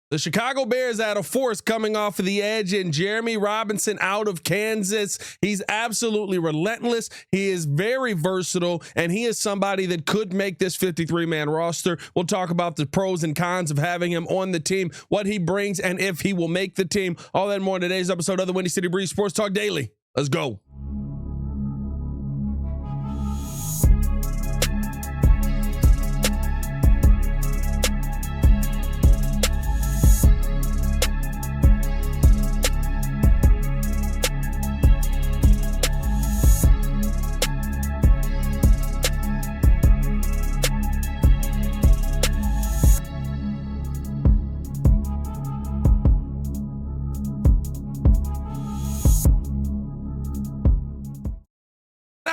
The Chicago Bears out of force coming off of the edge, and Jereme Robinson out of Kansas. He's absolutely relentless. He is very versatile, and he is somebody that could make this 53-man roster. We'll talk about the pros and cons of having him on the team, what he brings, and if he will make the team. All that and more in today's episode of the Windy City Breeze Sports Talk Daily. Let's go.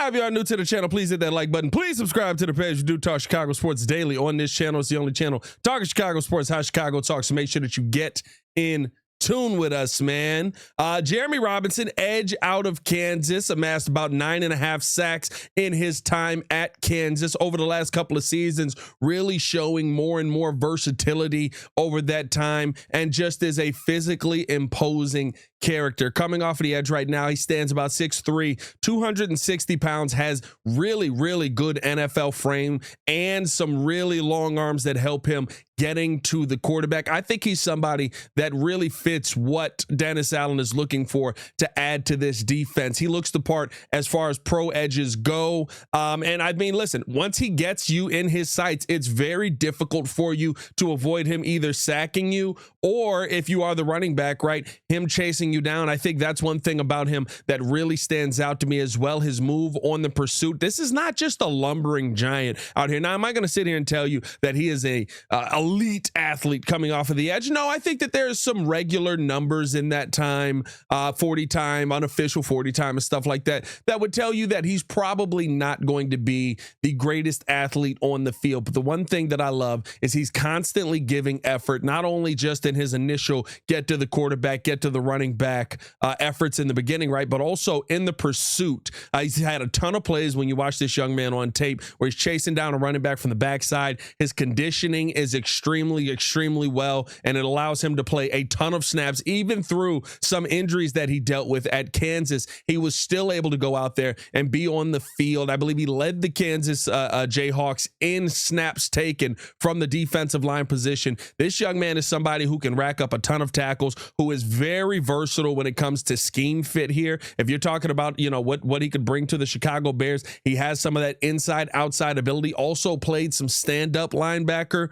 If you are new to the channel, please hit that like button. Please subscribe to the page. We do talk Chicago sports daily on this channel. It's the only channel talking Chicago sports, how Chicago talks. So make sure that you get in tune with us, man. Jereme Robinson, edge out of Kansas, amassed about 9.5 sacks in his time at Kansas over the last couple of seasons, really showing more and more versatility over that time, and just is a physically imposing character. Coming off of the edge right now, he stands about 6'3", 260 pounds, has really, really good NFL frame and some really long arms that help him getting to the quarterback. I think he's somebody that really fits what Dennis Allen is looking for to add to this defense. He looks the part as far as pro edges go. And I mean, listen, once he gets you in his sights, it's very difficult for you to avoid him either sacking you or, if you are the running back, right, him chasing you down. I think that's one thing about him that really stands out to me as well, his move on the pursuit. This is not just a lumbering giant out here. Now, am I going to sit here and tell you that he is a elite athlete coming off of the edge? No, I think that there's some regular numbers in that time, 40 time, unofficial 40 time and stuff like that, that would tell you that he's probably not going to be the greatest athlete on the field. But the one thing that I love is he's constantly giving effort, not only just in his initial get to the quarterback, get to the running back efforts in the beginning, right, but also in the pursuit. He's had a ton of plays when you watch this young man on tape where he's chasing down a running back from the backside. His conditioning is extremely well, and it allows him to play a ton of snaps. Even through some injuries that he dealt with at Kansas, he was still able to go out there and be on the field. I believe he led the Kansas Jayhawks in snaps taken from the defensive line position. This young man is somebody who can rack up a ton of tackles, who is very versatile when it comes to scheme fit here. If you're talking about, you know, what he could bring to the Chicago Bears, he has some of that inside outside ability. Also played some stand-up linebacker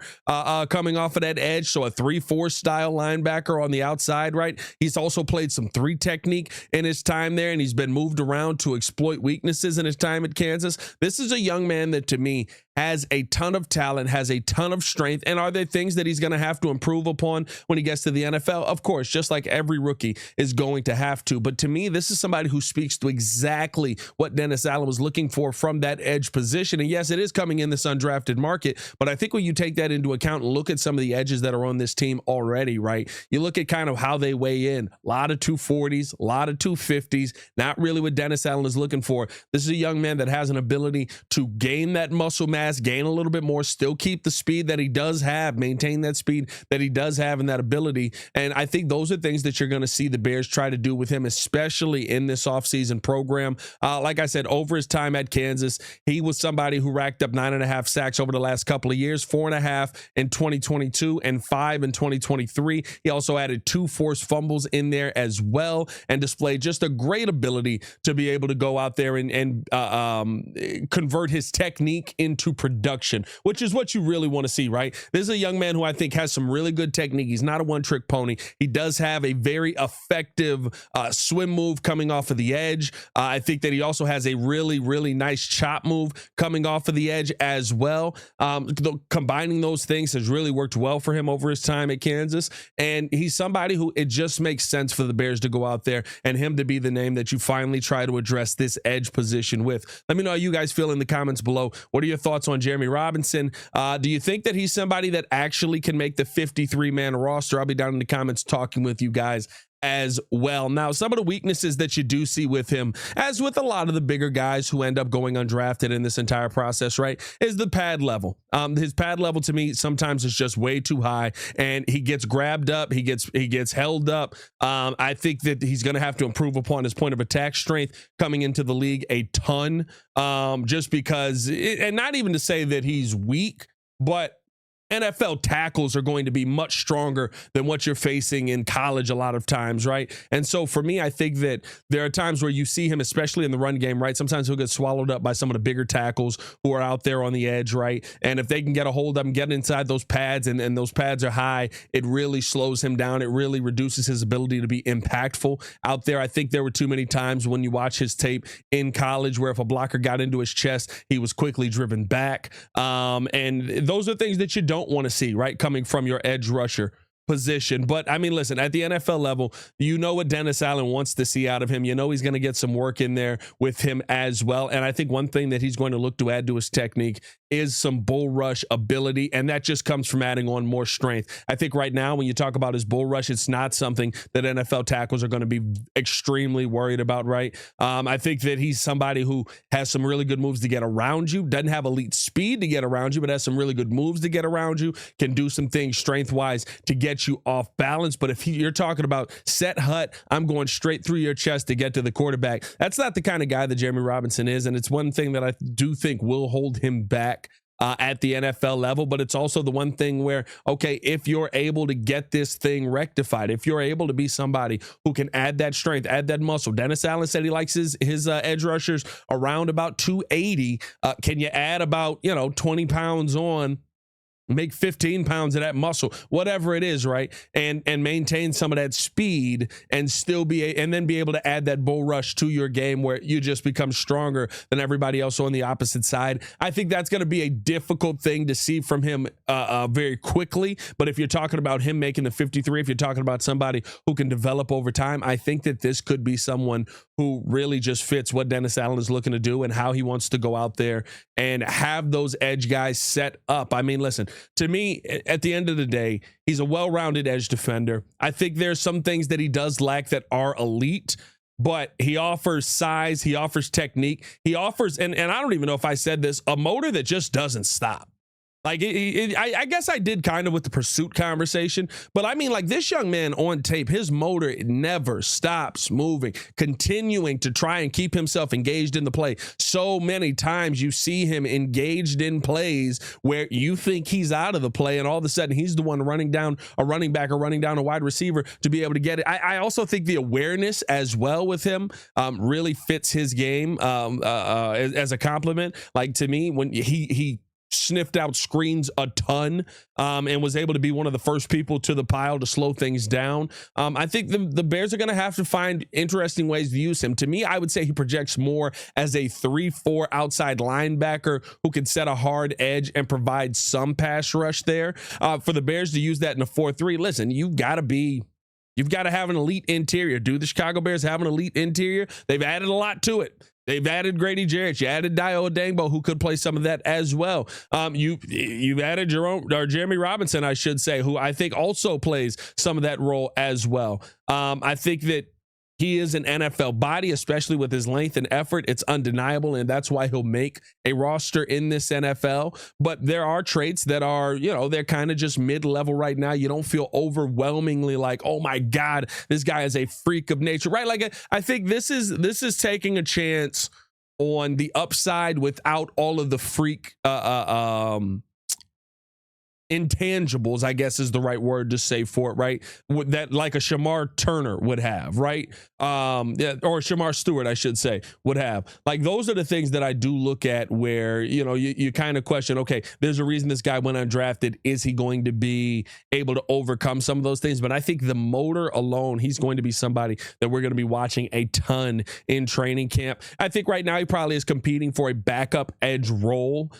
coming off of that edge, so a 3-4 style linebacker on the outside, right? He's also played some 3 technique in his time there, and he's been moved around to exploit weaknesses in his time at Kansas. This is a young man that, to me, has a ton of talent, has a ton of strength. And are there things that he's going to have to improve upon when he gets to the NFL? Of course, just like every rookie is going to have to. But to me, this is somebody who speaks to exactly what Dennis Allen was looking for from that edge position. And yes, it is coming in this undrafted market, but I think when you take that into account and look at some of the edges that are on this team already, right, you look at kind of how they weigh in. A lot of 240s, a lot of 250s, not really what Dennis Allen is looking for. This is a young man that has an ability to gain that muscle mass, gain a little bit more, still keep the speed that he does have, maintain that speed that he does have and that ability. And I think those are things that you're going to see the Bears try to do with him, especially in this offseason program. Like I said, over his time at Kansas, he was somebody who racked up 9.5 sacks over the last couple of years, 4.5 in 2022 and 5 in 2023. He also added 2 forced fumbles in there as well, and displayed just a great ability to be able to go out there and convert his technique into production, which is what you really want to see, right? This is a young man who I think has some really good technique. He's not a one-trick pony. He does have a very effective swim move coming off of the edge. I think that he also has a really nice chop move coming off of the edge as well. Combining those things has really worked well for him over his time at Kansas. And he's somebody who it just makes sense for the Bears to go out there and him to be the name that you finally try to address this edge position with. Let me know how you guys feel in the comments below. What are your thoughts on Jereme Robinson? Do you think that he's somebody that actually can make the 53-man roster? I'll be down in the comments talking with you guys as well. Now, some of the weaknesses that you do see with him, as with a lot of the bigger guys who end up going undrafted in this entire process, right, is the pad level. His pad level to me sometimes is just way too high, and he gets grabbed up, he gets held up. I think that he's going to have to improve upon his point of attack strength coming into the league a ton, just because, and not even to say that he's weak, but NFL tackles are going to be much stronger than what you're facing in college a lot of times, right? And so for me, I think that there are times where you see him, especially in the run game, right? Sometimes he'll get swallowed up by some of the bigger tackles who are out there on the edge, right? And if they can get a hold of him, get inside those pads, and those pads are high, it really slows him down. It really reduces his ability to be impactful out there. I think there were too many times when you watch his tape in college where if a blocker got into his chest, he was quickly driven back. And those are things that you don't want to see, right, coming from your edge rusher position. But I mean, listen, at the NFL level, you know what Dennis Allen wants to see out of him. You know he's going to get some work in there with him as well. And I think one thing that he's going to look to add to his technique is some bull rush ability, and that just comes from adding on more strength. I think right now when you talk about his bull rush, it's not something that NFL tackles are going to be extremely worried about, right? I think that he's somebody who has some really good moves to get around you, doesn't have elite speed to get around you, but has some really good moves to get around you, can do some things strength-wise to get you off balance. But if you're talking about set hut, I'm going straight through your chest to get to the quarterback, that's not the kind of guy that Jereme Robinson is, and it's one thing that I do think will hold him back at the NFL level. But it's also the one thing where, okay, if you're able to get this thing rectified, if you're able to be somebody who can add that strength, add that muscle. Dennis Allen said he likes his edge rushers around about 280. Can you add about 20 pounds on, make 15 pounds of that muscle, whatever it is, right? And maintain some of that speed and still and then be able to add that bull rush to your game where you just become stronger than everybody else on the opposite side. I think that's going to be a difficult thing to see from him very quickly. But if you're talking about him making the 53, if you're talking about somebody who can develop over time, I think that this could be someone who really just fits what Dennis Allen is looking to do and how he wants to go out there and have those edge guys set up. I mean, listen, to me, at the end of the day, he's a well-rounded edge defender. I think there's some things that he does lack that are elite, but he offers size, he offers technique, he offers, and I don't even know if I said this, a motor that just doesn't stop. Like, I guess I did kind of with the pursuit conversation, but I mean, like, this young man on tape, his motor never stops moving, continuing to try and keep himself engaged in the play. So many times you see him engaged in plays where you think he's out of the play, and all of a sudden he's the one running down a running back or running down a wide receiver to be able to get it. I also think the awareness as well with him really fits his game as a compliment. Like, to me, when he sniffed out screens a ton and was able to be one of the first people to the pile to slow things down. I think the Bears are going to have to find interesting ways to use him. To me, I would say he projects more as a 3-4 outside linebacker who can set a hard edge and provide some pass rush there. For the Bears to use that in a 4-3, listen, you've got to have an elite interior. Do the Chicago Bears have an elite interior? They've added a lot to it. They've added Grady Jarrett. You added Dio Odangbo, who could play some of that as well. You've added Jereme Robinson, I should say, who I think also plays some of that role as well. I think that he is an NFL body, especially with his length and effort. It's undeniable, and that's why he'll make a roster in this NFL. But there are traits that are, they're kind of just mid-level right now. You don't feel overwhelmingly like, oh my God, this guy is a freak of nature, right? Like, I think this is taking a chance on the upside without all of the freak intangibles, I guess is the right word to say for it, right? That like a Shamar Turner would have, right? Or Shamar Stewart, I should say, would have. Like, those are the things that I do look at where, you kind of question, okay, there's a reason this guy went undrafted. Is he going to be able to overcome some of those things? But I think the motor alone, he's going to be somebody that we're going to be watching a ton in training camp. I think right now he probably is competing for a backup edge role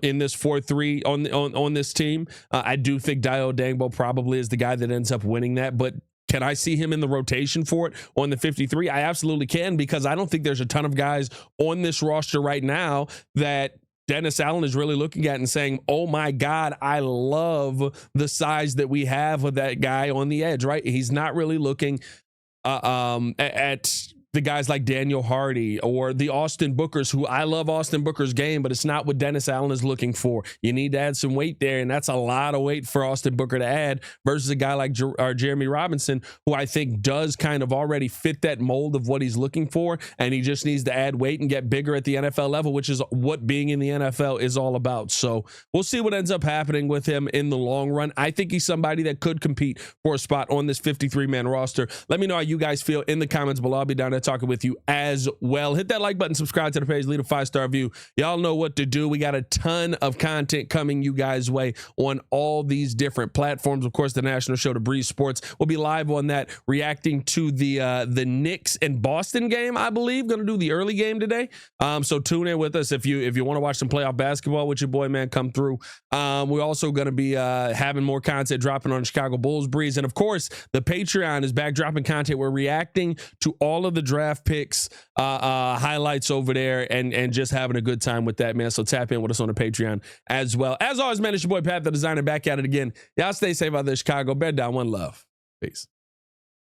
in this 4-3 on this team. I do think Dio Odangbo probably is the guy that ends up winning that, but can I see him in the rotation for it on the 53? I absolutely can, because I don't think there's a ton of guys on this roster right now that Dennis Allen is really looking at and saying, oh my God, I love the size that we have with that guy on the edge, right? He's not really looking at the guys like Daniel Hardy or the Austin Bookers, who I love Austin Booker's game, but it's not what Dennis Allen is looking for. You need to add some weight there, and that's a lot of weight for Austin Booker to add versus a guy like Jereme Robinson, who I think does kind of already fit that mold of what he's looking for, and he just needs to add weight and get bigger at the NFL level, which is what being in the NFL is all about. So we'll see what ends up happening with him in the long run. I think he's somebody that could compete for a spot on this 53-man roster. Let me know how you guys feel in the comments below. I'll be down there talking with you as well. Hit that like button, subscribe to the page, leave a 5-star review. Y'all know what to do. We got a ton of content coming you guys' way on all these different platforms. Of course, the national show, The Breeze Sports, will be live on that, reacting to the Knicks and Boston game, I believe. Going to do the early game today. So tune in with us if you want to watch some playoff basketball with your boy, man. Come through. We're also going to be having more content dropping on Chicago Bulls Breeze, and of course, the Patreon is back dropping content. We're reacting to all of the draft picks, highlights over there, and just having a good time with that, man. So tap in with us on the Patreon as well. As always, man, it's your boy Pat the Designer, back at it again. Y'all stay safe out there, Chicago. Bear down, one love. Peace.